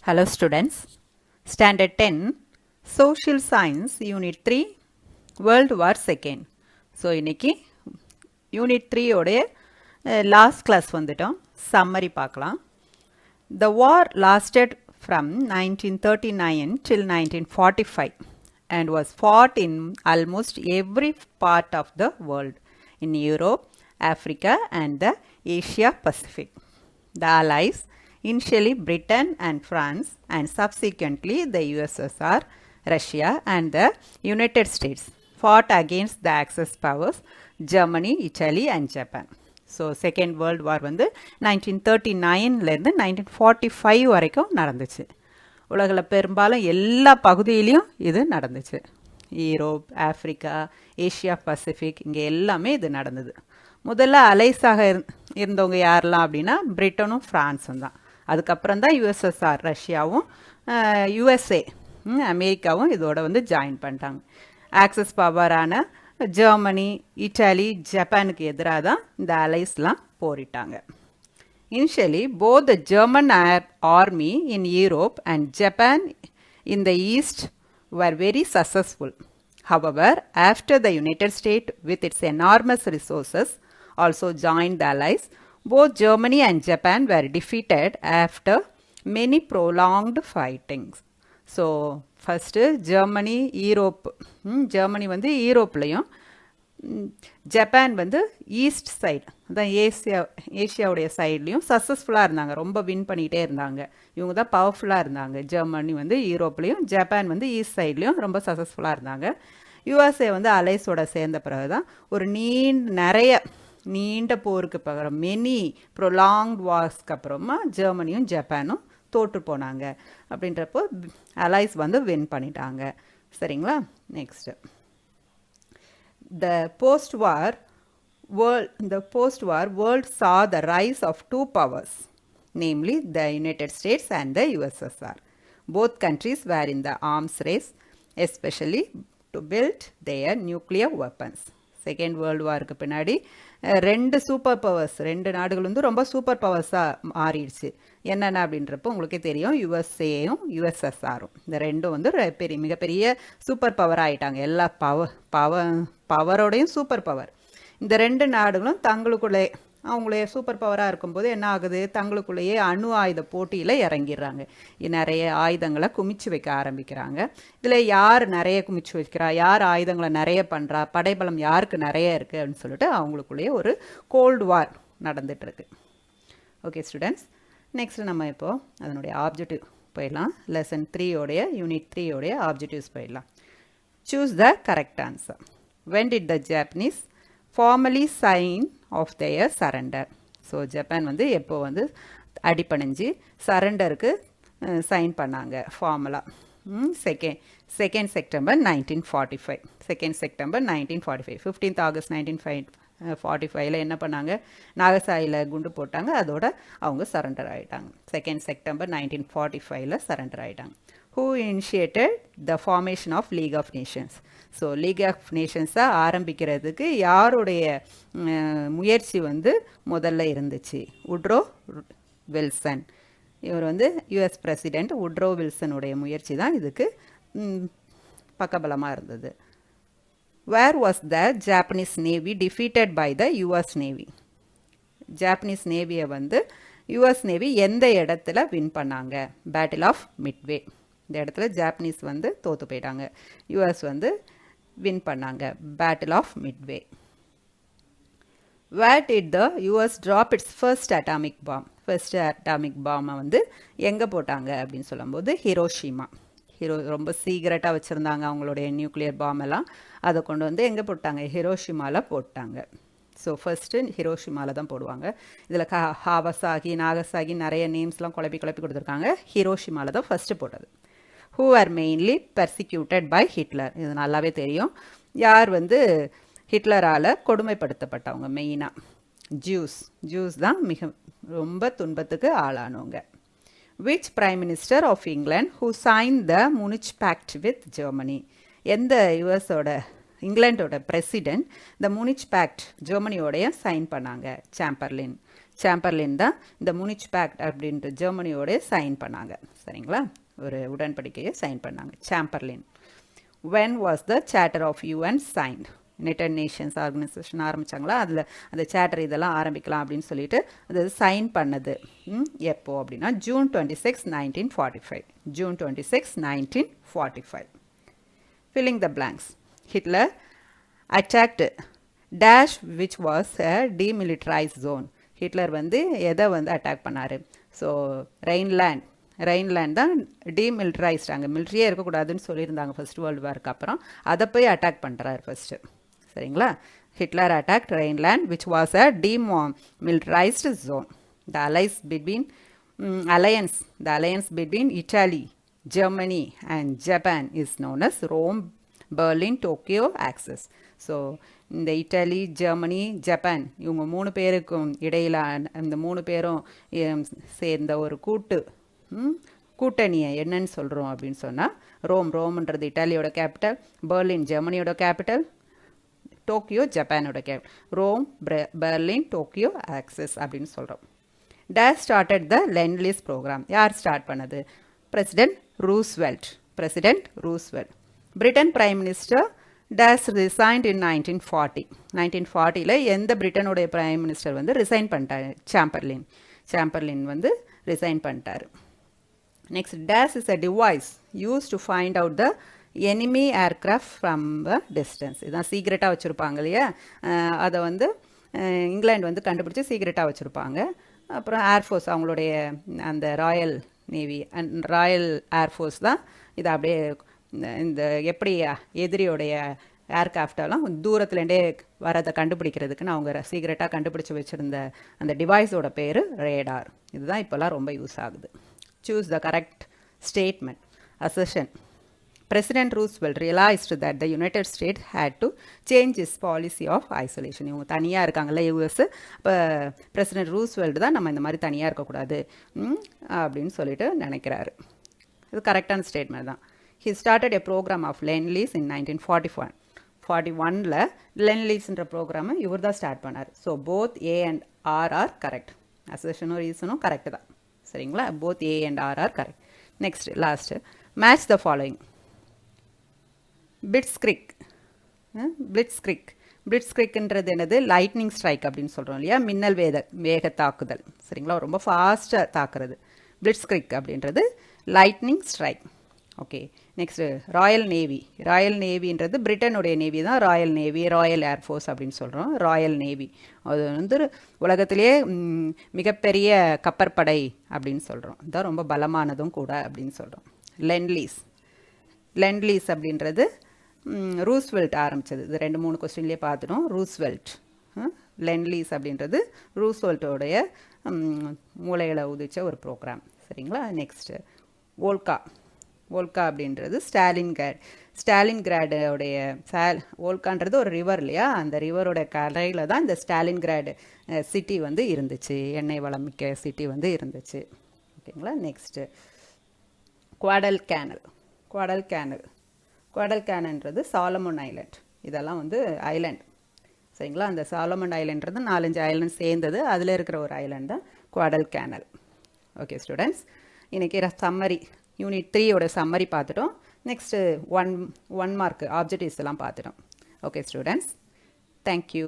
Hello students, Standard 10, Social Science, Unit 3, World War II. So, இன்னைக்கு Unit 3 உடைய last class வந்துட்டோம். Summary பார்க்கலாம். The war lasted from 1939 till 1945 and was fought in almost every part of the world, in Europe, Africa and the Asia Pacific. The Allies, initially Britain and France and subsequently the USSR, Russia and the United States, fought against the Axis powers Germany, Italy and Japan. So Second World War வந்து 1939லேருந்து 1945 வரைக்கும் நடந்துச்சு. உலகில் பெரும்பாலும் எல்லா பகுதியிலையும் இது நடந்துச்சு. Europe, Africa, Asia Pacific இங்கே எல்லாமே இது நடந்தது. முதல்ல அலைஸாக இருந்தவங்க யாரெல்லாம் அப்படின்னா பிரிட்டனும் ஃப்ரான்ஸும் தான். அதுக்கப்புறம் தான் யுஎஸ்எஸ்ஆர், ரஷ்யாவும் யுஎஸ்ஏ, அமெரிக்காவும் இதோட வந்து ஜாயின் பண்ணிட்டாங்க. ஆக்சஸ் பவரான ஜெர்மனி, இட்டாலி, ஜப்பானுக்கு எதிராக தான் இந்த அலைஸ்லாம் போரிட்டாங்க. Initially, both the German army in Europe and Japan in the East were very successful. However, after the United States with its enormous resources also joined the Allies, both Germany and Japan were defeated after many prolonged fightings. So, first Germany, Europe, Germany வந்து யூரோப்லையும், Japan வந்து east side, அதான் ஏஷியாவுடைய சைட்லேயும் சக்ஸஸ்ஃபுல்லாக இருந்தாங்க. ரொம்ப win பண்ணிகிட்டே இருந்தாங்க. இவங்க தான் பவர்ஃபுல்லாக இருந்தாங்க. ஜெர்மனி வந்து யூரோப்லேயும், ஜப்பான் வந்து ஈஸ்ட் சைட்லேயும் ரொம்ப சக்ஸஸ்ஃபுல்லாக இருந்தாங்க. யுஎஸ்ஏ வந்து அலைஸோட சேர்ந்த பிறகு தான் ஒரு நீண்ட போருக்கு அப்புறம் மெனி ப்ரொலாங்ட் வார்ஸ்க்கு அப்புறமா ஜெர்மனியும் ஜப்பானும் தோற்று போனாங்க. அப்படின்றப்போ அலைஸ் வந்து வின் பண்ணிட்டாங்க. சரிங்களா? Next The post-war world saw the rise of two powers, namely the United States and the USSR. Both countries were in the arms race, especially to build their nuclear weapons. Second world வாருக்கு பின்னாடி ரெண்டு super powers, ரெண்டு நாடுகள் வந்து ரொம்ப super பவர்ஸாக மாறிடுச்சு. என்னென்ன அப்படின்றப்போ உங்களுக்கே தெரியும், யுஎஸ்ஏயும் யுஎஸ்எஸ்ஆரும் இந்த ரெண்டும் வந்து மிகப்பெரிய சூப்பர் பவர் ஆகிட்டாங்க. எல்லா பவரோடையும் சூப்பர் பவர். இந்த ரெண்டு நாடுகளும் தங்களுக்குள்ளே அவங்களே சூப்பர் பவராக இருக்கும்போது என்ன ஆகுது, தங்களுக்குள்ளேயே அணு ஆயுத போட்டியில் இறங்கிடுறாங்க. நிறைய ஆயுதங்களை குமிச்சு வைக்க ஆரம்பிக்கிறாங்க. இதில் யார் நிறைய குமிச்சு வைக்கிறா, யார் ஆயுதங்களை நிறைய பண்ணுறா, படைபலம் யாருக்கு நிறைய இருக்குது அப்படின்னு சொல்லிட்டு அவங்களுக்குள்ளேயே ஒரு கோல்டு வார் நடந்துகிட்ருக்கு. ஓகே ஸ்டூடெண்ட்ஸ், நெக்ஸ்ட் நம்ம இப்போது அதனுடைய ஆப்ஜெக்டிவ் போயிடலாம். லெசன் 3 யூனிட் 3 ஆப்ஜெக்டிவ்ஸ் போயிடலாம். Choose the correct answer. When did the Japanese formally sign of their surrender? So Japan வந்து எப்போ வந்து அடிப்பணிஞ்சு சரண்டருக்கு சைன் பண்ணாங்க ஃபார்மலாக? Second September 1945. Second September 1945. 15th August 1945 என்ன பண்ணாங்க, நாகசாயியில் குண்டு போட்டாங்க. அதோட அவங்க சரண்டர் ஆகிட்டாங்க. செகண்ட் செப்டம்பர் 1945 சரண்டர் ஆகிட்டாங்க. Who initiated the formation of League of Nations? So league of நேஷன்ஸை ஆரம்பிக்கிறதுக்கு யாருடைய முயற்சி வந்து முதல்ல இருந்துச்சு? Woodrow Wilson. இவர் வந்து யுஎஸ் பிரசிடெண்ட் உட்ரோ வில்சனுடைய முயற்சி தான் இதுக்கு பக்கபலமாக இருந்தது. Where was the Japanese navy defeated by the US navy? Japanese நேவியை வந்து யுஎஸ் நேவி எந்த இடத்துல வின் பண்ணாங்க? Battle of Midway. இந்த இடத்துல ஜாப்பனீஸ் வந்து தோற்று போயிட்டாங்க, யுஎஸ் வந்து வின் பண்ணாங்க. Battle of Midway. Where did the US drop its first atomic bomb? First atomic பாமை வந்து எங்கே போட்டாங்க அப்படின்னு சொல்லும்போது ஹிரோஷிமா. ரொம்ப சீக்ரெட்டாக வச்சுருந்தாங்க அவங்களுடைய நியூக்ளியர் பாம் எல்லாம். அதை கொண்டு வந்து எங்கே போட்டாங்க? ஹிரோஷிமாவில் போட்டாங்க. ஸோ ஃபர்ஸ்ட்டு ஹிரோஷிமாவில் தான் போடுவாங்க. இதில் ஹாவசாகி, நாகசாகி நிறைய நேம்ஸ்லாம் குழப்பி கொடுத்துருக்காங்க. ஹிரோஷிமாவில் தான் ஃபஸ்ட்டு போட்டது. Who were mainly persecuted by Hitler? இது நல்லாவே தெரியும். யார் வந்து ஹிட்லரால் கொடுமைப்படுத்தப்பட்டவங்க? மெயினாக ஜூஸ் தான் ரொம்ப துன்பத்துக்கு ஆளானவங்க. Which Prime Minister of England who signed the Munich Pact with Germany? எந்த யுஎஸோட இங்கிலாண்டோட பிரசிடென்ட் இந்த முனிச் பேக்ட் ஜெர்மனியோடைய சைன் பண்ணாங்க. சாம்பர்லின் தான் இந்த முனிச் பேக்ட் அப்படின்ற ஜெர்மனியோடைய சைன் பண்ணாங்க. சரிங்களா, ஒரு உடன்படிக்கையை சைன் பண்ணாங்க Chamberlain. when was the charter of UN signed? United Nations organisation ஆரம்பித்தாங்களா, அதில் அந்த சேட்டர் இதெல்லாம் ஆரம்பிக்கலாம் அப்படின்னு சொல்லிட்டு அது சைன் பண்ணது எப்போ அப்படின்னா June 26, 1945. June 26, 1945. Filling the blanks. Hitler attacked dash which was a demilitarized zone. Hitler வந்து எதை வந்து அட்டாக் பண்ணார்? ஸோ ரெயின்லேண்ட் தான் டீமிலிட்டரைஸ்ட், அங்கே மிலிட்ரியே இருக்கக்கூடாதுன்னு சொல்லியிருந்தாங்க ஃபர்ஸ்ட் வேர்ல்டு வார்க்கு அப்புறம். அதை போய் அட்டாக் பண்ணுறாரு ஃபர்ஸ்ட்டு. சரிங்களா, Hitler attacked Rhineland which was a demilitarised zone. The alliance between Italy, Germany and Japan is known as Rome, Berlin, Tokyo axis. So இந்த இட்டாலி, ஜெர்மனி, ஜப்பான் இவங்க 3 பேருக்கும் இடையில் இந்த 3 பேரும் சேர்ந்த ஒரு கூட்டணியை என்னன்னு சொல்கிறோம் அப்படின்னு சொன்னால் ரோம்ன்றது இட்டாலியோட கேபிட்டல், பெர்லின் ஜெர்மனியோட கேபிட்டல், டோக்கியோ ஜப்பானோட capital. Rome, Berlin, Tokyo axis அப்படின்னு சொல்கிறோம். Dash started the lend lease programme. யார் ஸ்டார்ட் பண்ணது? President Roosevelt. Britain prime minister dash resigned in 1940. 1940ல் எந்த பிரிட்டனுடைய பிரைம் மினிஸ்டர் வந்து ரிசைன் பண்ணிட்டாரு? சாம்பர்லின் வந்து ரிசைன் பண்ணிட்டாரு. Next, dash is a device use to find out the enemy aircraft from a distance. இதுதான் சீக்ரெட்டாக வச்சுருப்பாங்க இல்லையா, அதை வந்து இங்கிலாந்து வந்து கண்டுபிடிச்சி சீக்ரெட்டாக வச்சுருப்பாங்க. அப்புறம் ஏர்ஃபோர்ஸ் அவங்களுடைய அந்த Royal navy and Royal air force தான் இதை அப்படியே இந்த எப்படி எதிரியோடைய ஏர்கிராஃப்டெல்லாம் தூரத்துலேருந்தே வரதை கண்டுபிடிக்கிறதுக்குன்னு அவங்க சீக்ரெட்டாக கண்டுபிடிச்சி வச்சுருந்த அந்த டிவைஸோட பேர் ரேடார். இதுதான் இப்போல்லாம் ரொம்ப யூஸ் ஆகுது. Choose the correct statement. Assertion. President Roosevelt realized that the United States had to change its policy of isolation. இவங்க தனியாக இருக்காங்கல்ல யூஎஸ், இப்போ பிரசிடென்ட் ரூஸ்வெல்ட் தான் நம்ம இந்த மாதிரி தனியாக இருக்கக்கூடாது அப்படின்னு சொல்லிட்டு நினைக்கிறாரு. இது கரெக்டான ஸ்டேட்மெண்ட் தான். He started a program of Lend-Lease in 1941. 41ல் Lend-Leaseன்ற ப்ரோக்ராமை இவர் தான் ஸ்டார்ட் பண்ணார். So both A and R are correct. அசர்ஷனும் ரீசனும் கரெக்டு தான். சரிங்களா, both A and R are correct. Next last, match the following. பிளிட்ஸ்கிரிக்ன்றது என்னது? லைட்னிங் ஸ்ட்ரைக் அப்படின்னு சொல்கிறோம் இல்லையா, மின்னல் வேக தாக்குதல். சரிங்களா, ரொம்ப ஃபாஸ்ட்டாக தாக்குறது. பிளிட்ஸ்கிரிக் அப்படின்றது lightning strike. Okay, next royal நேவின்றது பிரிட்டனுடைய நேவி தான் ராயல் ஏர்ஃபோர்ஸ் அப்படின்னு சொல்கிறோம். ராயல் நேவி அது வந்து உலகத்திலே மிகப்பெரிய கப்பற்படை அப்படின்னு சொல்கிறோம். இதுதான் ரொம்ப பலமானதும் கூட அப்படின்னு சொல்கிறோம். லெண்ட்-லீஸ் அப்படின்றது ரூஸ்வெல்ட் ஆரம்பித்தது. இது 2-3 கொஸ்டின்லேயே பார்த்துட்டோம். ரூஸ்வெல்ட். லெண்ட்-லீஸ் அப்படின்றது ரூஸ்வெல்ட்டோடைய மூளைகளை உதிச்ச ஒரு ப்ரோக்ராம். சரிங்களா, நெக்ஸ்ட்டு வோல்கா அப்படின்றது ஸ்டாலின்கிராடோடைய வோல்கான்றது ஒரு ரிவர் இல்லையா, அந்த ரிவரோட கரையில் தான் இந்த ஸ்டாலின்கிராடு சிட்டி வந்து இருந்துச்சு, எண்ணெய் வளமிக்க சிட்டி வந்து இருந்துச்சு. ஓகேங்களா, நெக்ஸ்ட்டு குவாடல்கேனல்ன்றது சாலமன் ஐலண்ட். இதெல்லாம் வந்து ஐலண்ட். சரிங்களா, அந்த சாலமன் ஐலண்ட்றது 4-5 ஐலண்ட் சேர்ந்தது, அதில் இருக்கிற ஒரு ஐலண்ட் தான் குவாடல்கேனல். ஓகே ஸ்டூடெண்ட்ஸ், இன்றைக்கி சம்மரி யூனிட் 3யோட சம்மரி பார்த்துட்டோம். நெக்ஸ்ட்டு 1 மார்க் ஆப்ஜெக்டிவ்ஸ் எல்லாம் பார்த்துட்டோம். Okay students, thank you.